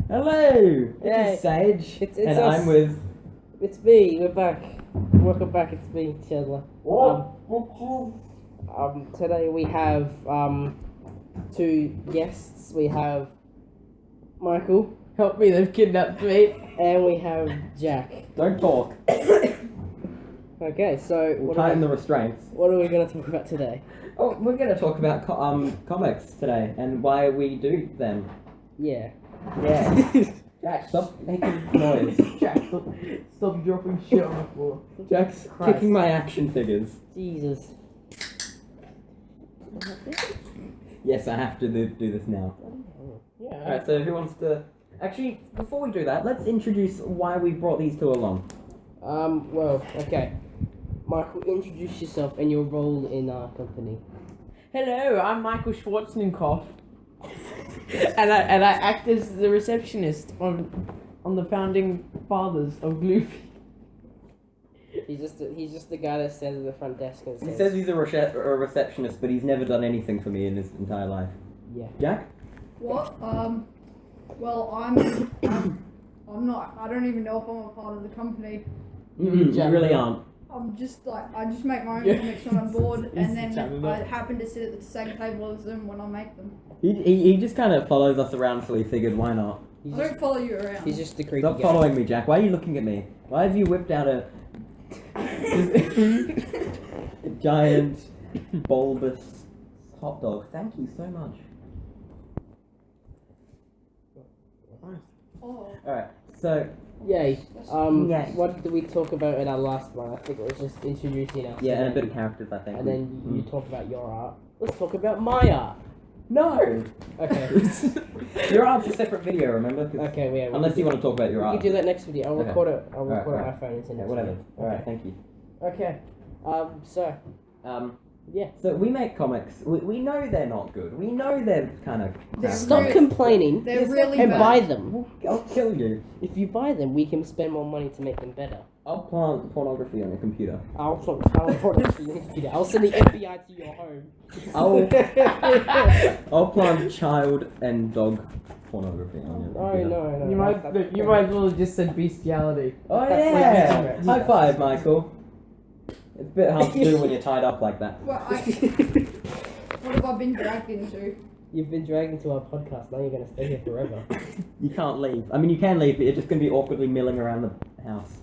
Hello! Yay. It's Sage, It's and us. I'm with... It's me, we're back. Welcome back, it's me, Chandler. Today we have two guests. We have Michael. Help me, they've kidnapped me. And we have Jack. Don't talk. Okay, so Tighten the restraints. what are we going to talk about today? Oh, we're going to talk about comics today, and why we do them. Yeah. Yeah. Jack, stop making noise. Jack, stop dropping shit on the floor. Jack's Christ. kicking my action figures. Jesus. Yes, I have to do this now. Yeah. Alright, so who wants to... Actually, before we do that, let's introduce why we brought these two along. Well, okay. Michael, introduce yourself and your role in our company. Hello, I'm Michael Schwarzenkoff. and I act as the receptionist on the founding fathers of Gloopy. He's just the guy that stands at the front desk and He says he's a receptionist, but he's never done anything for me in his entire life. Yeah. Jack? What? Well, I'm not. I don't even know if I'm a part of the company. You really aren't. I'm just like I just make my own comics when I'm bored, and then Chandler. I happen to sit at the same table as them when I make them. He just kind of follows us around, so he figured, why not? He's I just, don't follow you around. he's just the creepy Stop guy. following me, Jack. Why are you looking at me? Why have you whipped out a giant, bulbous hot dog? Thank you so much. Oh, Alright, so, Yay. Yay. What did we talk about in our last one? I think it was just introducing us. yeah, and a bit of characters, I think. And then you talk about your art. Let's talk about my art. No! Okay. Your art's a separate video, remember? 'Cause Okay, yeah. unless you want to talk about your We art. can do that next video. I'll Okay. record it. I'll Alright, record it on alright. my phone and send it Yeah, to whatever. you. Alright, thank you. Okay. So, yeah. So we make comics. We know they're not good. We know they're kind of... They're Stop really- complaining they're really and bad. buy them. I'll kill you. If you buy them, we can spend more money to make them better. I'll plant pornography on your computer. I'll send the FBI to your home. I'll plant child and dog pornography on your No, computer. no. You might as well have just said bestiality. Oh That's yeah! like- High five, Michael. It's a bit hard to do when you're tied up like that. well, what have I been dragged into? You've been dragged into our podcast. Now you're gonna stay here forever. You can't leave. I mean, you can leave, but you're just going to be awkwardly milling around the house.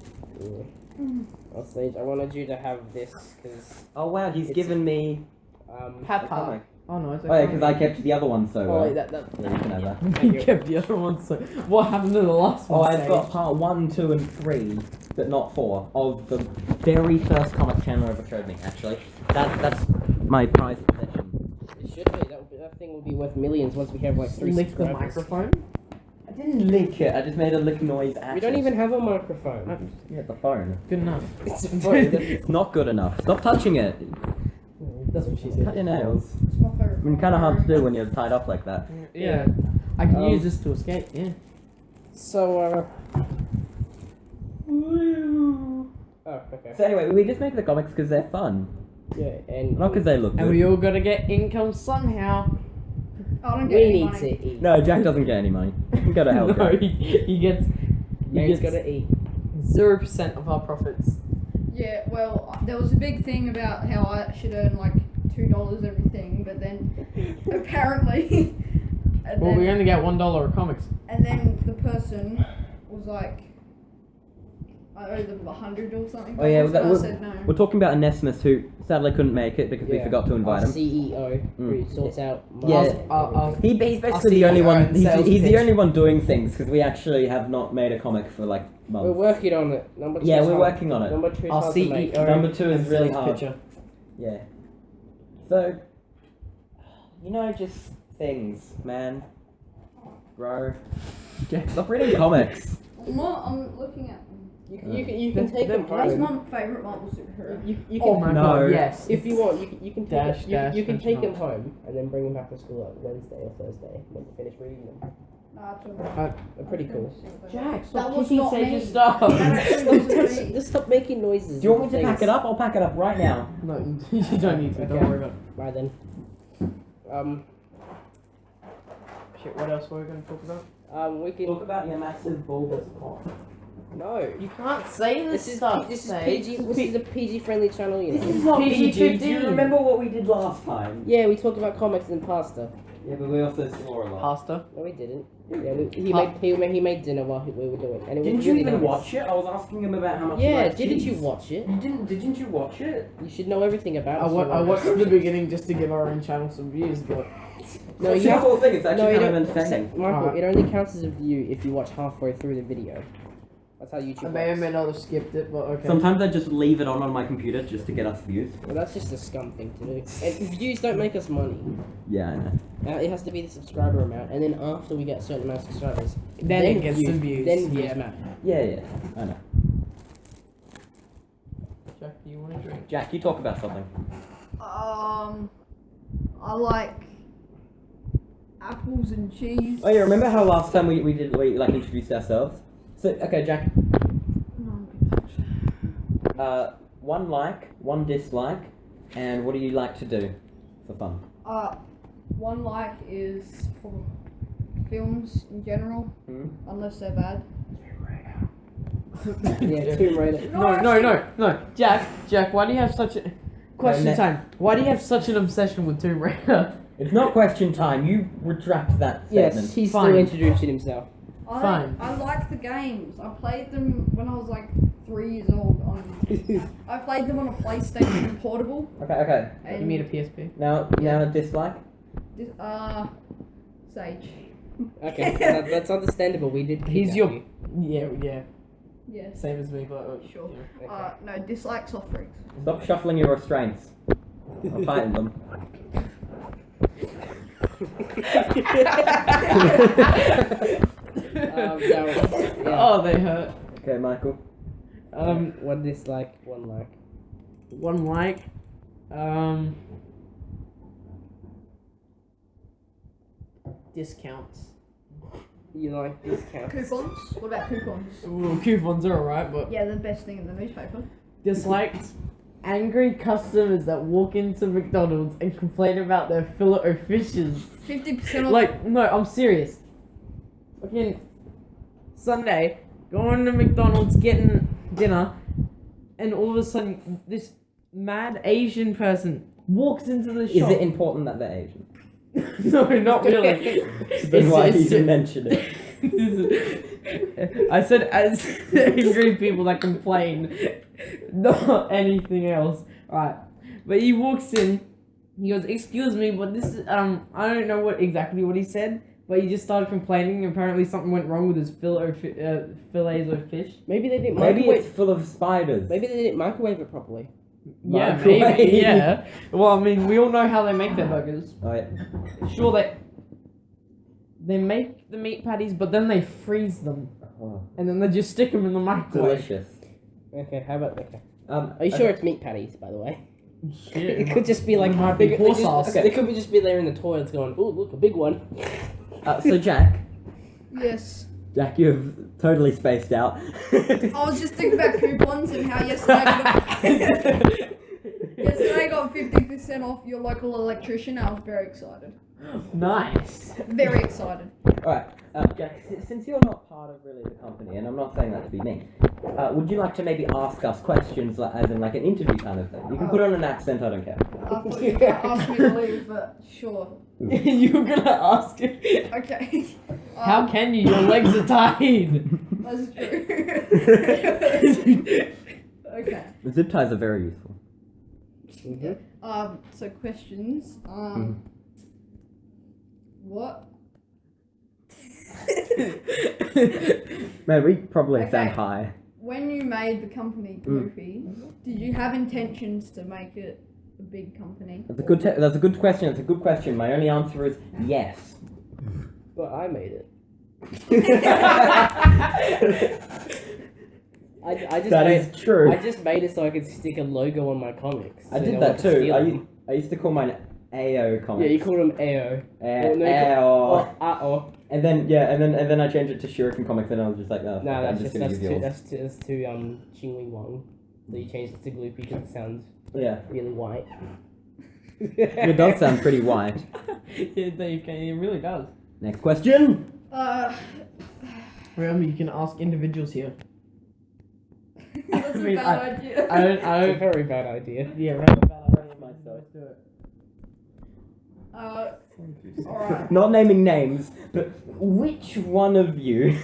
On stage, I wanted you to have this because Oh wow, he's It's- given me a Papa. comic. Oh no, it's Oh yeah, because I kept the other one so well. wait, that Yeah, you can have that. You kept the other one, so what happened to the last Oh, one? I've got part 1, 2, and 3, but not 4, of the very first comic Chandler ever showed me, actually. That's my prized possession. it should be. That thing will be worth millions once we have like 3 Lick the subscribers. microphone. I didn't lick it, I just made a lick noise at We don't it. even have a microphone. Yeah, the phone. Good enough. It's a phone. It's not good enough. Stop touching it. That's what she Cut said. your nails. It's my favourite. I mean, kind of hard to do when you're tied up like that. Yeah. I can use this to escape. Yeah. So, oh, okay. So anyway, we just make the comics because they're fun. Yeah, and Not because they look And good. we all gotta get income somehow. I don't get we any need money. to eat. No, Jack doesn't get any money. You go to hell, No, Jack. he gets. Man's gotta eat. 0% of our profits. Yeah, well, there was a big thing about how I should earn like $2 everything, but then apparently, and Well, then, we only get $1 of comics. and then the person was like, I owe them 100 or something. Oh, yeah, and I said no. We're talking about Onesimus, who sadly couldn't make it because we Yeah. forgot to invite Our him. CEO who Mm. sorts out. Yeah. I'll- He's I'll basically see the only you one. on He's sales the pitch. only one doing things because we actually have not made a comic for like months. We're working on it. Number 2 Yeah, is we're hard. working on it. Number 2 is Our hard to make. CEO. Number 2 is and really sales hard. pitcher. Yeah. So, just things, man. Bro. Stop reading comics. I'm looking at them. You can take them That's home. my favourite Marvel superhero. You Oh can, my No. god, yes. if you want, you can Dash, take dash, you can dash, take them dash. home and then bring them back to school on Wednesday or Thursday when you finish reading them. Nah, it's alright. They're pretty cool. Jack, That stop was kicking not Sage's me. stuff. That wasn't me. Just stop making noises. Do you want me to Thanks. pack it up? I'll pack it up right now. No, you don't need to. Okay. Don't worry about it. Bye then. Shit, what else were we going to talk about? We can. Talk about your massive bulbous cock. No. You can't say this stuff. This is mate. PG. This is a PG-friendly channel, you know. This is not PG. Do you PG-15. remember what we did last time? Yeah, we talked about comics and pasta. Yeah, but we also swore a lot. Pasta. No, we didn't. Yeah, he made dinner while we were doing it. And it Didn't was you really even nice. watch it? I was asking him about how much. he Yeah, liked didn't cheese. you watch it? You didn't? Didn't you watch it? You should know everything about I it. watched the beginning just to give our own channel some views, but No, That's you the have whole thing. It's actually no, you kind of don't. entertaining. Michael, Alright. it only counts as a view if you watch halfway through the video. That's how YouTube I may or works. may not have skipped it, but okay. Sometimes I just leave it on my computer just to get us views. Well, that's just a scum thing to do. And views don't make us money. Yeah, I know. It has to be the subscriber amount, and then after we get a certain amount of subscribers, Then it gets some views. Then views Yeah. matter. Yeah, I know. Jack, do you want to drink? Jack, you talk about something. I like apples and cheese. Oh yeah, remember how last time we introduced ourselves? So okay, Jack. One like, one dislike, and what do you like to do for fun? One like is for films in general, unless they're bad. Yeah, Tomb Raider. No. Jack, why do you have such a... Question time. Why do you have such an obsession with Tomb Raider? It's not question time. You retract that statement. Yes, he's Fine. still introducing himself. Fine. I like the games. I played them when I was like 3 years old. I played them on a PlayStation Portable. Okay. And You mean a PSP? Now dislike. Sage. Okay, that's understandable. We did. He's kidnap your... you. Yeah. Yes. Same as me, but... Sure. Yeah. No, dislike soft drinks. Stop shuffling your restraints. I'm fighting them. Yeah. Oh, they hurt. Okay, Michael. One dislike, one like. One like. Discounts. You like discounts? Coupons? What about coupons? Ooh, coupons are alright, but... Yeah, the best thing in the newspaper. Disliked. Angry customers that walk into McDonald's and complain about their fillet o fishes. 50% off. Like, no, I'm serious. Fucking Sunday, going to McDonald's, getting dinner, and all of a sudden, this mad Asian person walks into the shop. Is it important that they're Asian? No, not really. Then why it's- even mention it? I said as angry people that complain, not anything else. Alright, but he walks in, he goes, "Excuse me, but this is, I don't know exactly what he said, but he just started complaining. Apparently something went wrong with his fillets of fish. Maybe they didn't Maybe microwave. it's full of spiders. Maybe they didn't microwave it properly. Yeah, Microwave. maybe, yeah. Well, I mean, we all know how they make their burgers. Oh yeah. Sure, they make the meat patties, but then they freeze them, Oh, and then they just stick them in the microwave. delicious. Okay, how about okay? Are Are you sure it's meat patties, by the way? Shit, It could just be like might be horse sauce. They could just be there in the toilets going, "Oh, look, a big one." So Jack, Yes. you've totally spaced out. I was just thinking about coupons and how yesterday I got 50% off your local electrician. I was very excited. Nice. Very excited. Alright, Jack, since you're not part of really the company, and I'm not saying that to be mean, would you like to maybe ask us questions, as in like an interview kind of thing? You can put on an accent, I don't care. I thought you were going to ask me to leave, but sure. You were gonna ask it. Okay. How can you? Your legs are tied. That's true. Okay. The zip ties are very useful. So questions. What? Man, we probably Okay. sound high. When you made the company Gloopy, did you have intentions to make it a big company? That's a good question. It's a good question. My only answer is yes. But I made it. I just That made, is true. I just made it so I could stick a logo on my comics. I so did no that one could too. steal them. I used to call mine AO Yeah, comics. you called them AO. AO. And then I changed it to Shuriken Comics, and I was just like, oh, No, I'm that's just just gonna that's use too yours. that's too Chingling Wong. So you changed it to Gloopy because it sounds Yeah, really white. it does sound pretty white. It really does. Next question. Remember, you can ask individuals here. That's I mean, a bad idea. I It's a don't. very bad idea. Yeah, right. Myself. Do it. Alright. Not naming names, but which one of you?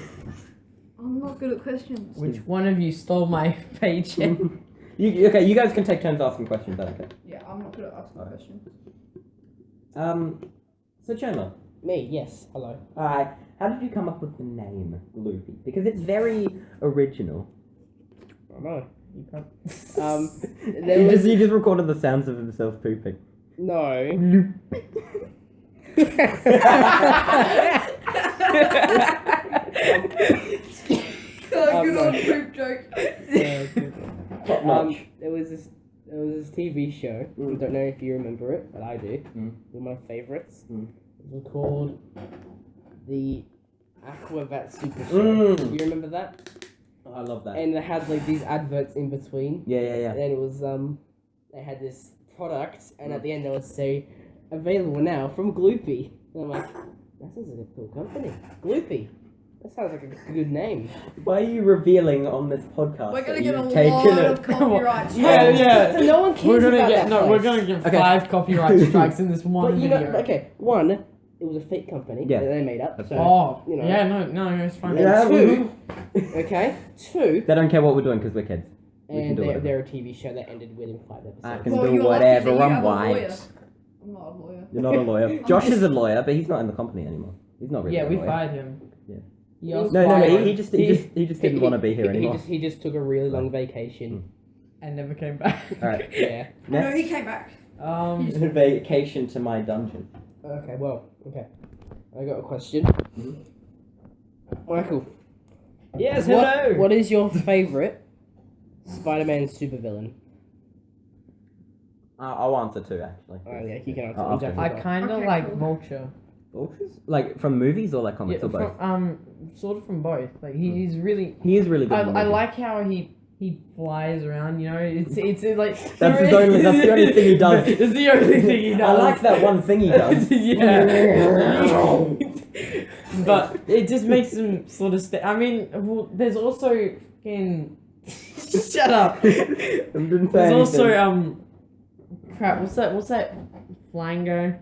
I'm not good at questions. Which one of you stole my paycheck? Okay, you guys can take turns asking questions. Okay. Yeah, I'm not good at asking questions. So Chandler, Me, yes. Hello. how did you come up with the name Gloopy? Because it's very original. I know. You can't. There was He just recorded the sounds of himself pooping. no. Good no. old poop joke. Top notch. There was this TV show. I don't know if you remember it, but I do. One of my favorites. It was called the Aquavat Super Show. You remember that? I love that. And they had like these adverts in between. Yeah. And then it was they had this product, and at the end they would say, "Available now from Gloopy." And I'm like, that sounds like a cool company. Gloopy. That sounds like a good name. Why are you revealing on this podcast? We're gonna that get a you've lot taken of copyright Yeah, strikes. yeah. So no one cares We're gonna about get that we're place. gonna get Okay. 5 copyright strikes in this one But you video. know, okay, one, it was a fake company Yeah. that they made up. So, Oh, you know. yeah, no, it's fine. Yeah, two, okay, two, They don't care what we're doing because we're kids. We can and do whatever. they're a TV show that ended within 5 episodes. I can Well, do you're lucky whatever that you I'm have a white. lawyer. I'm not a lawyer. You're not a lawyer. Josh is a lawyer, but he's not in the company anymore. He's not really Yeah, a we lawyer. fired him. Yeah. He asked No, fired he just didn't want to be here anymore. He just took a really long vacation. and never came back. Alright. Yeah. No, Next. he came back. Vacation to my dungeon. Okay, well, okay. I got a question. Michael. Yes, What is your favourite Spider-Man supervillain? I'll answer two actually. Oh, yeah, you can answer. I'll I'm answer. definitely I got- kind of Okay, like cool. Vulture. Vultures? Like from movies or like comics Yeah, or both? sort of from both. Like he's really. He is really good. I in the I movie. like how he flies around. You know, it's like That's the only thing he does. It's the only thing he does. I like that one thing he does. Yeah. But it just makes him sort of I mean, well, there's also fucking. Shut up. Didn't say There's also anything. crap. What's that? Flying guy.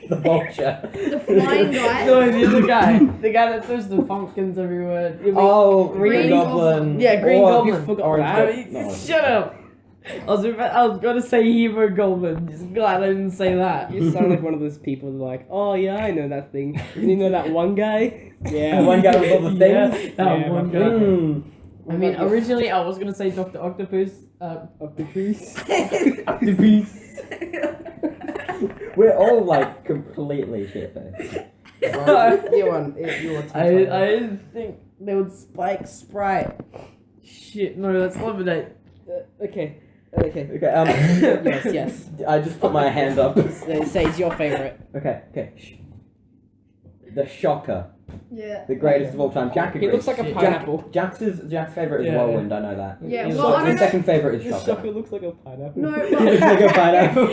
The vulture. The flying guy. No, the other guy. The guy that throws the pumpkins everywhere. Oh, Green Green Goblin. Goblin. Yeah, Green Or Goblin. you forgot Orange I Goblin. mean, No. shut up. I was gonna say Hero Goblin. Just glad I didn't say that. You sound like one of those people that are like, oh yeah, I know that thing. You know that one guy? Yeah. The one guy with all the Yeah, things. that Yeah, one but- guy. Mm. I mean, originally I was gonna say Dr. Octopus. Octopus. We're all like completely shit-faced. You want I didn't think they would spike Sprite. Shit, no, that's lemonade. Okay. Okay, Yes. I just put my hand up. Say it's your favourite. Okay. Shh. The Shocker. Yeah. The greatest of all time. Jack agrees. He looks like a Shit. pineapple. Jack's favourite is Yeah. Whirlwind, I know that. Yeah, He well, looks- I His don't know. second favourite is This Shocker. sucker looks like a pineapple. No, It's well, like a pineapple.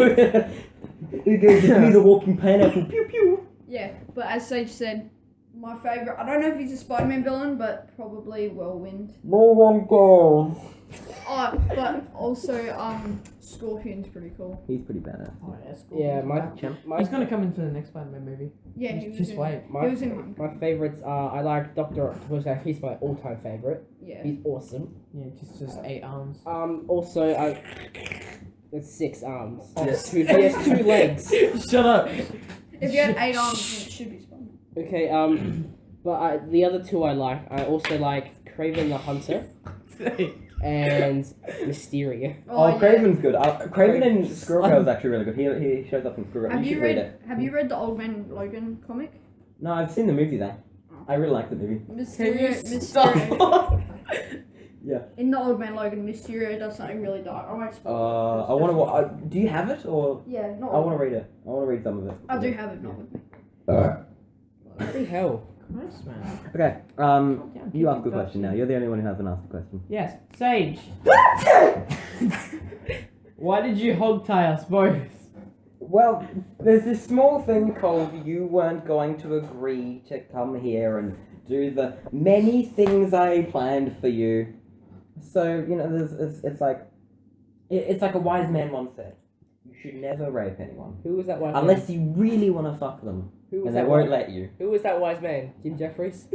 He goes, "Give me the walking pineapple. Pew pew. yeah, but as Sage said, my favourite, I don't know if he's a Spider-Man villain, but probably Whirlwind. No one goes. Oh, but also, Scorpion's pretty cool. He's pretty badass. Oh, yeah, Yeah, my He's gonna come into the next Spider-Man movie. Yeah, he was Just in, wait. He was in one. My favourites are, I like Dr. Octopus, he's my all-time favourite. Yeah. He's awesome. Yeah, just 8 arms. Also, that's 6 arms. Oh. He has 2 legs. Shut up. If you had 8 arms, then it should be Spider-Man. Okay, but the other 2 I like. I also like Kraven the Hunter and Mysterio. Oh, yeah. Craven's good. Craven and Squirrel Girl is actually really good. He shows up in Squirrel Girl. Have You you should read read? it. Have you read the Old Man Logan comic? No, I've seen the movie though. I really like the movie. Mysterio. Yeah. In the Old Man Logan, Mysterio does something really dark. I won't spoil it. I want to. Do you have it or? Yeah, not. I want to read it. I want to read some of it. I do have it, not with me. Bloody hell. Christ, man. Okay. down, You keep ask it the question now. You're the only one who hasn't asked a question. Yes, Sage. Why did you hog tie us both? Well, there's this small thing called you weren't going to agree to come here and do the many things I planned for you. So, you know, it's like a wise man once said. You should never rape anyone. Who was that wise Unless man? you really want to fuck them. Who was And they that won't wise- let you. Who was that wise man? Jim Jeffries?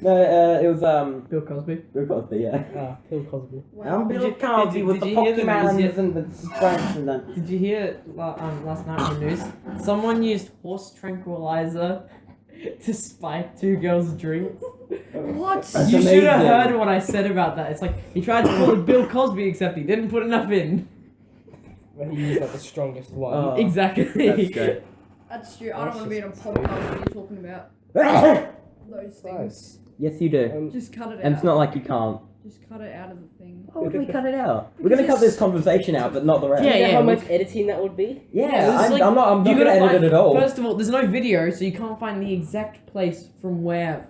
No, it was, Bill Cosby. Bill Cosby, yeah. Ah, Bill Cosby. Wow. Bill Cosby with the did you hear the Pokemons news and the strengths and that. Did you hear last night on the news? Someone used horse tranquilizer to spike two girls' drinks. What? That's You should have amazing. heard what I said about that. It's like he tried to pull a Bill Cosby, except he didn't put enough in. But he used like the strongest one. Oh. Exactly. That's great. That's true. I don't want to be in a podcast when you're talking about those things. Nice. Yes, you do. Just cut it out. And it's not like you can't. Just cut it out of the thing. Why would we cut it out? We're Because gonna cut it's- this conversation out, but not the rest. Yeah, You know yeah. how much editing that would be? Yeah, it's like- I'm not You gonna gotta edit find- it at all. First of all, there's no video, so you can't find the exact place from where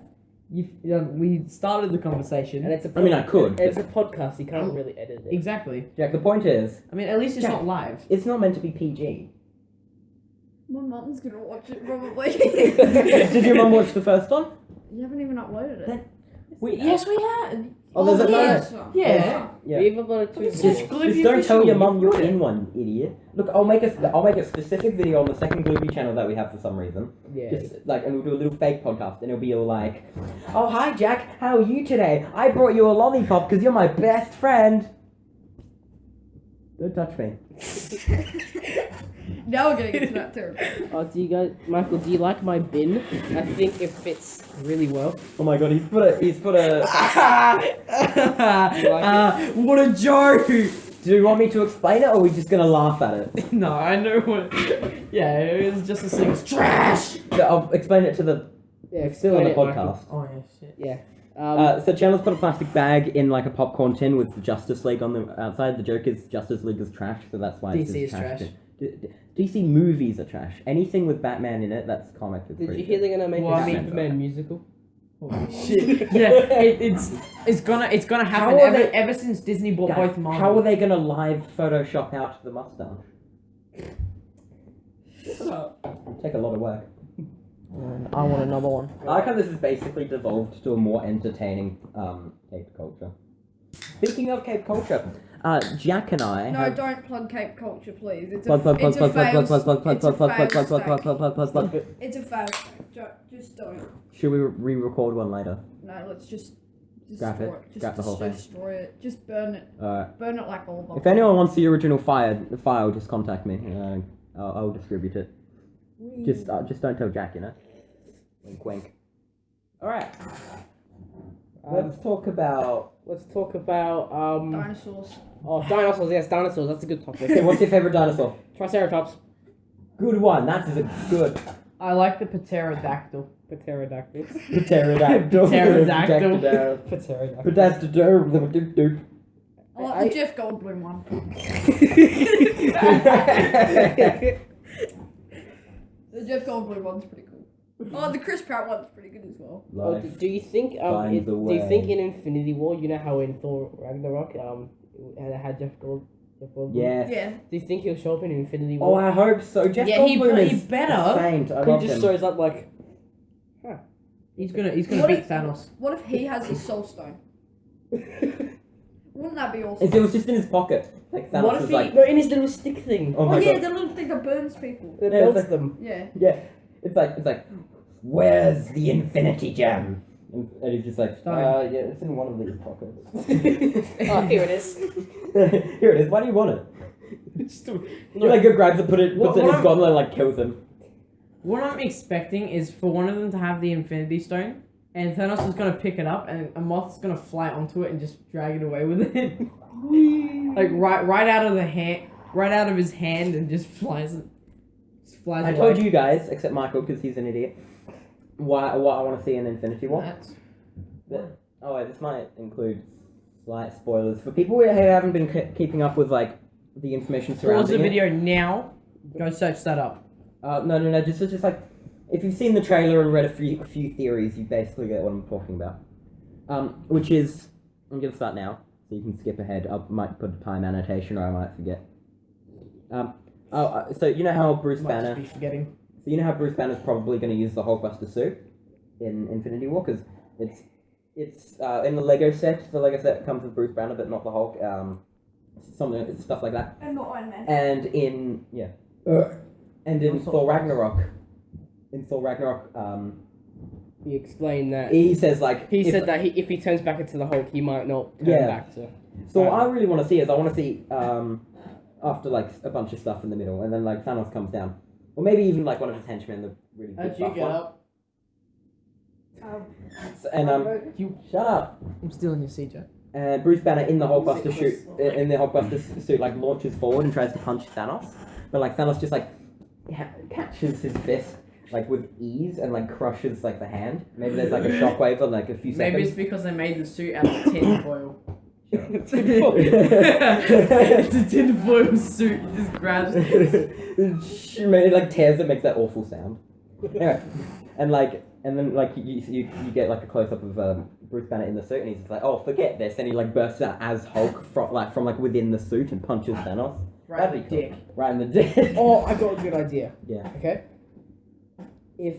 we started the conversation. And it's a I mean, I could, It's a podcast, you can't really edit it. Exactly. Jack, the point is, I mean, at least it's Jack. not live. it's not meant to be PG. My mum's gonna watch it probably. Did your mum watch the first one? You haven't even uploaded it. Then- Yes, we had. Oh, there's a yes. Yeah. Yeah. We've uploaded two It's Just, just videos. Gloopy just don't tell official. your mum you're in one, idiot. Look, I'll make a specific video on the second Gloopy channel that we have for some reason. Yeah. Just and we'll do a little fake podcast, and it'll be all like, "Oh, hi Jack, how are you today? I brought you a lollipop because you're my best friend." Don't touch me. Now we're gonna get to that territory. Do you guys, Michael? Do you like my bin? I think it fits really well. Oh my god, he's put a. What a joke! Do you want me to explain it, or are we just gonna laugh at it? No, I know what. Yeah, it was just a thing. It's trash. I'll explain it to the. Yeah, It's still on the explain it, Michael. podcast. Oh yeah, shit. Yeah. So Chandler's put a plastic bag in like a popcorn tin with the Justice League on the outside. The joke is Justice League is trash, so that's why it's DC is just trash. DC movies are trash. Anything with Batman in it, that's comic. It's Did pretty you hear they're gonna make Well, a I mean- Superman musical? Holy shit. Yeah, it's gonna happen How are ever, they- ever since Disney bought Guys, both Marvel. how are they gonna live Photoshop out the mustache? Take a lot of work. I want another one. I like how this is basically devolved to a more entertaining Cape culture. Speaking of Cape culture, Jack and I No, have... don't plug Cape Culture, please. It's Plug, plug, plug, a plug, plug, fail. plug, plug, plug, It's a plug, plug, plug, fail plug, plug, stack. plug, plug, plug, plug. It's a fail stack. Just don't. Should we re-record one later? No, let's just Scrap destroy it. it. Just Scrap the whole thing. destroy it. Just burn it. Alright. Burn it like all of them. If anyone wants the original file, just contact me. I'll distribute it. Just don't tell Jack, you know. Wink, wink. All right. Let's talk about. Let's talk about Dinosaurs. dinosaurs. Yes, dinosaurs. That's a good topic. Okay, what's your favorite dinosaur? Triceratops, Good one. That is a good. I like the pterodactyl. pterodactyls, Pterodactyl. Pterodactyl. pterodactyl. Pterodactyl. I like the Jeff Goldblum one. The Jeff Goldblum one's pretty cool. Oh, the Chris Pratt one's pretty good as well. Do you think finds a do you think way. in Infinity War, you know how in Thor Ragnarok it had Jeff Goldblum? Yes. Yeah. Do you think he'll show up in Infinity Oh, War? I hope so. Jeff Yeah, he Goldblum is better. saint. I He love just him. shows up like, He's gonna What beat if- Thanos. What if he has his soul stone? Wouldn't that be awesome? It was just in his pocket. Like Thanos What if was he- like, no, in his little stick thing. oh Oh my yeah, god. the little thing that burns people. That Yeah, melts it's them. Yeah. Yeah. It's like, where's the Infinity Gem? And he's just like, Stone. yeah, it's in one of these pockets. Oh, here it is. Here it is. Why do you want it? Just to- He like grabs it, puts it in What his I'm- gauntlet, and like kills him. What I'm expecting is for one of them to have the Infinity Stone, and Thanos is gonna pick it up, and a moth's gonna fly onto it and just drag it away with it, like right out of the hand, right out of his hand, and just flies I away. told you guys, except Michael, because he's an idiot, what I want to see in Infinity War. That's- Oh, wait, this might include slight spoilers for people who haven't been keeping up with like the information Pause surrounding the it. video now. Go search that up. No, just like, if you've seen the trailer and read a few theories, you basically get what I'm talking about. Which is, I'm gonna start now, so you can skip ahead. I might put a time annotation, or I might forget. So you know how Bruce Might Banner? just be forgetting. So you know how Bruce Banner's probably going to use the Hulkbuster suit in Infinity War because it's in the Lego set. The Lego set comes with Bruce Banner, but not the Hulk. Something stuff like that. And not Iron Man. And in Thor Ragnarok, He explained that. he says like He said that if he turns back into the Hulk, he might not turn back to. So what I really want to see is I want to see after like a bunch of stuff in the middle, and then like Thanos comes down, or maybe even like one of his henchmen, the really big How'd you buff get one. up? And You shut up. I'm still in your seat, Jack. And Bruce Banner in the Hulkbuster suit like launches forward and tries to punch Thanos, but like Thanos just like catches his fist like with ease and like crushes like the hand. Maybe there's like a shockwave for like a few Maybe seconds. it's because they made the suit out of tin foil. It's a tinfoil suit. He just grabs it. It like tears it, makes that awful sound. Anyway, and then you get like a close up of Bruce Banner in the suit, and he's just like, oh, forget this, and he like bursts out as Hulk from within the suit and punches Thanos. Right in the That'd be cool. dick. Right in the dick. Oh, I got a good idea. Yeah. Okay. If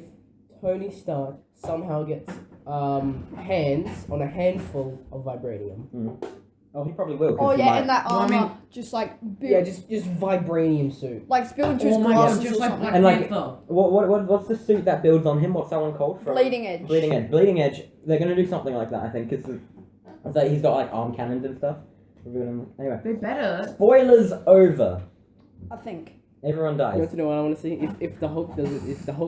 Tony Stark somehow gets hands on a handful of vibranium. Oh, he probably will. 'cause Oh he yeah, might- and that Well, I armor mean- just like Yeah, just vibranium suit. like spill into his Oh my glasses god, just or like something. Black And, like, Panther. What's the suit that builds on him? What's that one called? Bleeding Edge. Bleeding Edge. Bleeding Edge. They're gonna do something like that, I think, because he's got like arm cannons and stuff. Anyway, They better. spoilers over. I think. Everyone You dies. want to know what I want to see? If the Hulk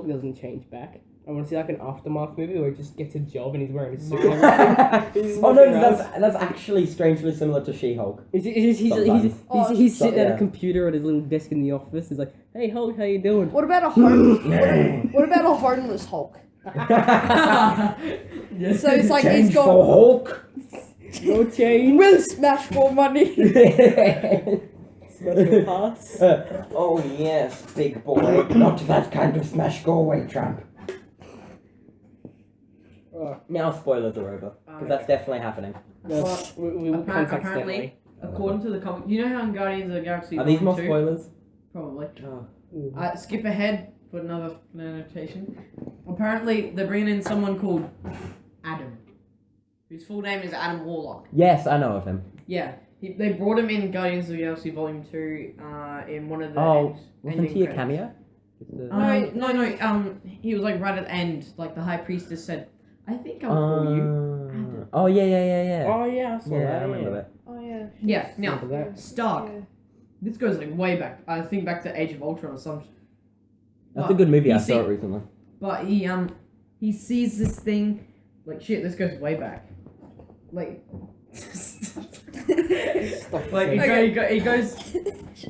doesn't change back, I want to see like an aftermath movie where he just gets a job and he's wearing a suit. And everything. Oh no, that's actually strangely similar to She-Hulk. He's Sometimes. sitting at Yeah. a computer at his little desk in the office. He's like, "Hey Hulk, how you doing?" What about a what about a homeless Hulk? So it's like Change he's got for Hulk. No change. will smash for money. Special pass. Oh yes, big boy. Not that kind of smash. Go away, tramp. Now spoilers are over, because that's definitely happening. Yes, we will contact Apparently, Stanley. according to the comic, you know how in Guardians of the Galaxy Are these more 2? spoilers? Probably. Oh. Skip ahead, put another annotation. Apparently, they're bringing in someone called Adam, whose full name is Adam Warlock. Yes, I know of him. Yeah, they brought him in Guardians of the Galaxy Volume 2 in one of the Wasn't ending he a credits. cameo? No, he was like right at the end, like the High Priestess said, I think I'll call you Adam. Oh yeah. Oh yeah, I saw Yeah, that. I remember that. Oh yeah. Yeah, now, Remember that. Stark. This goes like way back. I think back to Age of Ultron or something. That's a good movie. I he saw it recently. But he sees this thing, like shit, this goes way back. Like like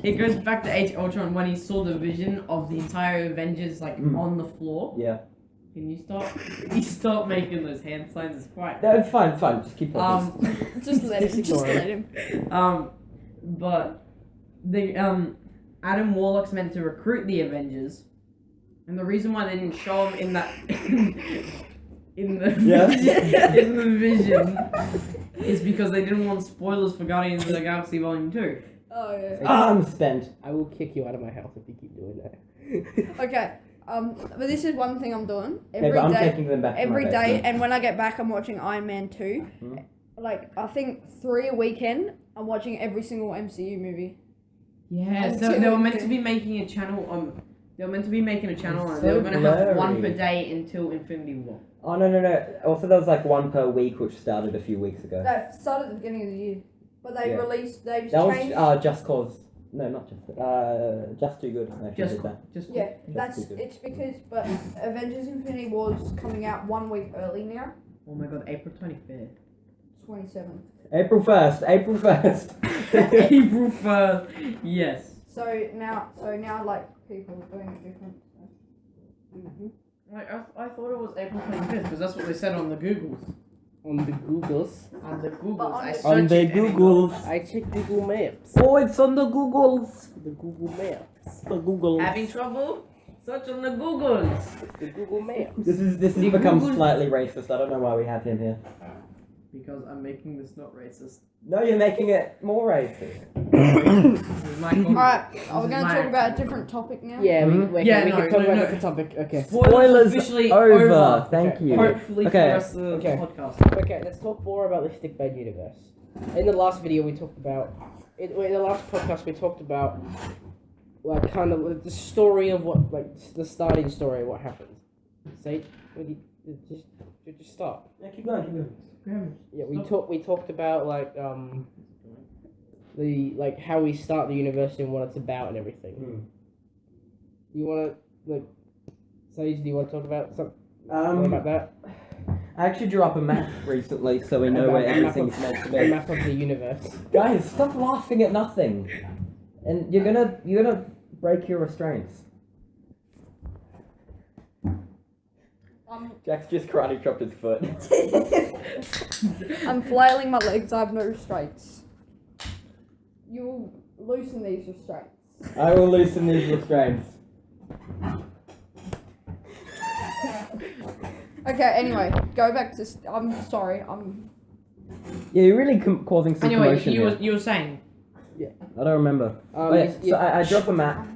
it goes back to Age of Ultron when he saw the vision of the entire Avengers like on the floor. Yeah. Can you stop? You stop making those hand signs. It's quite. No, it's fine. Just keep talking. Just let him. Just let him. But the Adam Warlock's meant to recruit the Avengers, and the reason why they didn't show him in that in the vision is because they didn't want spoilers for Guardians of the Galaxy Volume 2. Oh yeah. I'm spent. I will kick you out of my house if you keep doing that. Okay. But this is one thing I'm doing Yeah, every but I'm day. taking them back. to my Every day, basement. and when I get back, I'm watching Iron Man 2. Like, I think 3 a weekend, I'm watching every single MCU movie. Yeah, so they were meant to be making a channel on. They were meant to be making a channel on. It's They were so going to have one blurry. per day until Infinity War. Oh no. Also, there was like one per week, which started a few weeks ago. That started at the beginning of the year. But they Yeah. released, they've That changed. was Just Cause. No, not Just Too Good. Actually, Just did that. Yeah, that's, Just Too it's because, but Avengers Infinity War's coming out 1 week early now. Oh my god, April 25th. 27th. April 1st. April 1st. April 1st. Yes. So now, like, people are doing it different. Like, I thought it was April 25th because that's what they said on the Googles. On the Googles. On the Googles. But on I the- searched On the it and it Googles. I checked Google Maps. Oh, it's on the Googles. The Google Maps. The Googles. got- Having trouble? Search on the Googles. The Google Maps. This has The become Googles. slightly racist. I don't know why we have him here. because I'm making this not racist. No, you're making it more racist. Alright, are we going to talk about a different topic now? Yeah, we Mhm. can Yeah, talk no, about a no. different topic. Okay. Spoilers officially over. Thank you. Hopefully Okay. for the rest of the Okay. podcast. Okay, let's talk more about the Stickbait universe. In the last video, we talked about. In the last podcast, we talked about like kind of the story of what, like the starting story of what happened. Say, just stop. Yeah, keep going. Yeah, we talked about like the like how we start the university and what it's about and everything. You wanna like, Sage? Do you want to talk about something more about that? I actually drew up a map recently, so we know About where a map everything's of- meant to A be. map of the universe. Guys, stop laughing at nothing, and you're gonna break your restraints. Jack's just karate chopped his foot. I'm flailing my legs, I have no restraints. You will loosen these restraints. I will loosen these restraints. Okay, anyway, go back to. I'm sorry, Yeah, you're really causing some Anyway, commotion here. you were saying. I don't remember. Oh, yeah, so I drop a map.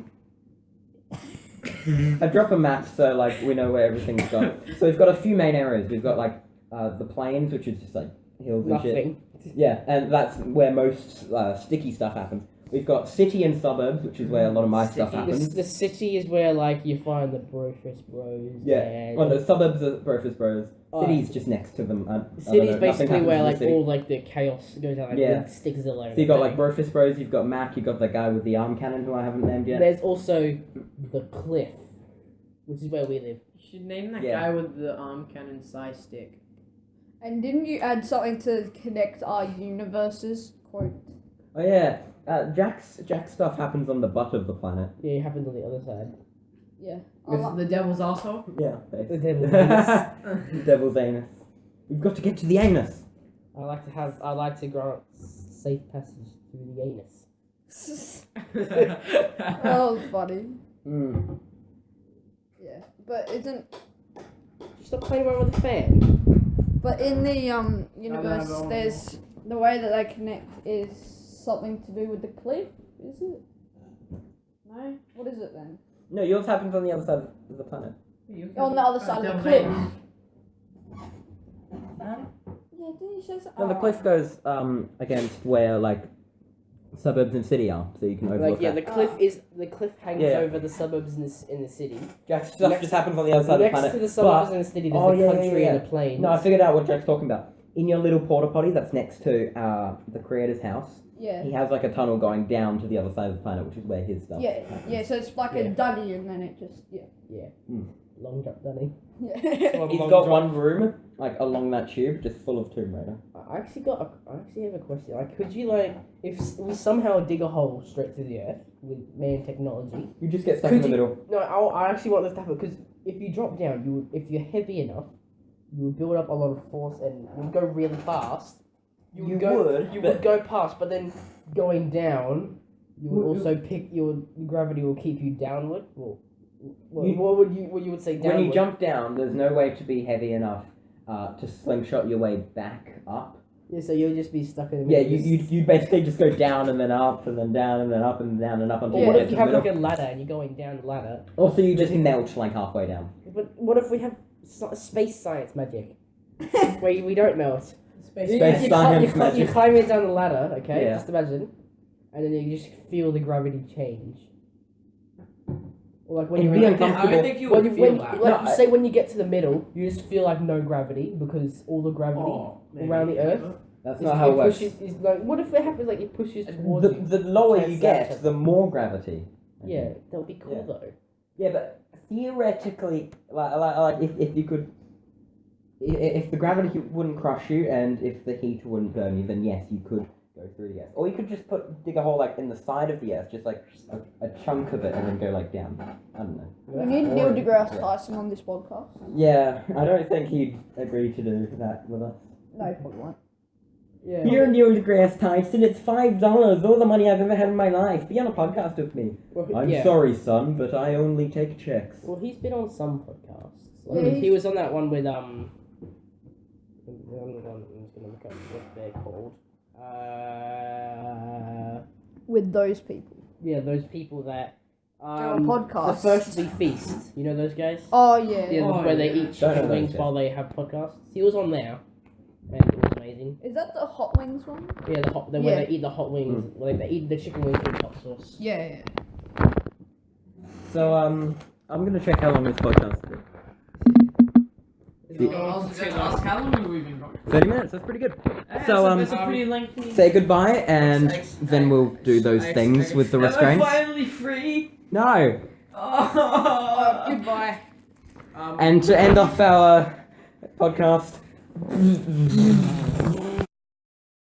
I drop a map so like we know where everything's gone. So we've got a few main areas. We've got like the plains, which is just like hills and shit. Nothing. Yeah, and that's where most sticky stuff happens. We've got city and suburbs, which is where a lot of my stuff happens. The city is where like you find the Brofist Bros. Yeah. And Well, the suburbs are Brofist Bros. Oh. City's just next to them. I don't city's know, nothing basically happens where in the like city. all like the chaos goes on, like Yeah. with Stickzilla. So you got like Brofist Bros. You've got Mac. You've got the guy with the arm cannon who I haven't named yet. There's also the cliff, which is where we live. You should name that Yeah. guy with the arm cannon side stick. And didn't you add something to connect our universes? Quote. Oh yeah, Jack's stuff happens on the butt of the planet. Yeah, it happens on the other side. Yeah. Is the devil's asshole? Yeah, The devil's anus. Devil's anus. We've got to get to the anus. I like to grant safe passage through the anus. That was funny. Mm. Yeah, but isn't. Stop playing around with the fan. But in the universe, no. there's the way that they connect is something to do with the cliff. Is it? No. What is it then? No, yours happens on the other side of the planet. On the other side of the cliff. Yeah, didn't you say so? No, the cliff goes against where like suburbs and city are, so you can overlook Like yeah, that. the cliff hangs Yeah. over the suburbs in the city. Jack's stuff just happens on the other side of the Next planet. to the suburbs but- in the city, there's Oh, the yeah, country yeah, and yeah. the plains. No, I figured out what Jack's talking about. In your little porta potty that's next to the creator's house, Yeah. he has like a tunnel going down to the other side of the planet, which is where his stuff. Yeah, yeah. So it's like a Yeah. duggy, and then it just Long drop, Danny. yeah. He's got one room like along that tube, just full of Tomb Raider. I actually have a question. Like, could you like, if we somehow dig a hole straight through the earth with man technology? You just get stuck Could in the you- middle. No, I actually want this to happen because if you drop down, if you're heavy enough, you would build up a lot of force and you would go really fast. You would go past, but then going down, you would also your gravity will keep you downward. Well, what you would say downward? When you jump down, there's no way to be heavy enough to slingshot your way back up. Yeah, so you'll just be stuck in the Yeah, middle. you basically just go down and then up and then down and then up and down and up until Or you what get if to you the have like middle. a ladder and you're going down the ladder? Also, you just melt like halfway down. But what if we have space science magic, where we don't melt? Space You science magic. climb it down the ladder, okay? Yeah. Just imagine, and then you just feel the gravity change. Or like when It'd you're be in uncomfortable. I don't think you when would you, feel when, that. like No, say when you get to the middle, you just feel like no gravity because all the gravity around the earth. That's not how it works. Is like, what if it happens like it pushes towards you? The lower you Test get, that. the more gravity. Yeah, that would be cool Yeah. though. Yeah, but theoretically, like if you could, if the gravity wouldn't crush you and if the heat wouldn't burn you, then yes, you could go through the earth. Or you could just dig a hole like in the side of the earth, just like a chunk of it, and then go like down. I don't know. We need Neil deGrasse Tyson on this podcast. Yeah, I don't think he'd agree to do that with us. No, he probably won't. Yeah. Here, Neil deGrasse Tyson, it's $5, all the money I've ever had in my life. Be on a podcast with me. Well, I'm yeah. sorry, son, but I only take checks. Well, he's been on some podcasts. Yeah, He was on that one with I'm just gonna look up what they're called. With those people. Yeah, those people that. Do a podcast. The Firstly Feast. You know those guys? Oh yeah. Yeah, Oh, where they yeah. eat chicken wings while they have podcasts. He was on there, and it was amazing. Is that the hot wings one? Yeah, when they eat the hot wings, like they eat the chicken wings with hot sauce. Yeah. So I'm gonna check how long this podcast is. I was going to ask how long have we been going? 30 minutes. That's pretty good. So It's a pretty lengthy. say goodbye, and then we'll do those things with the Am I restraints. finally free? No. Oh. Goodbye. And to end off our podcast.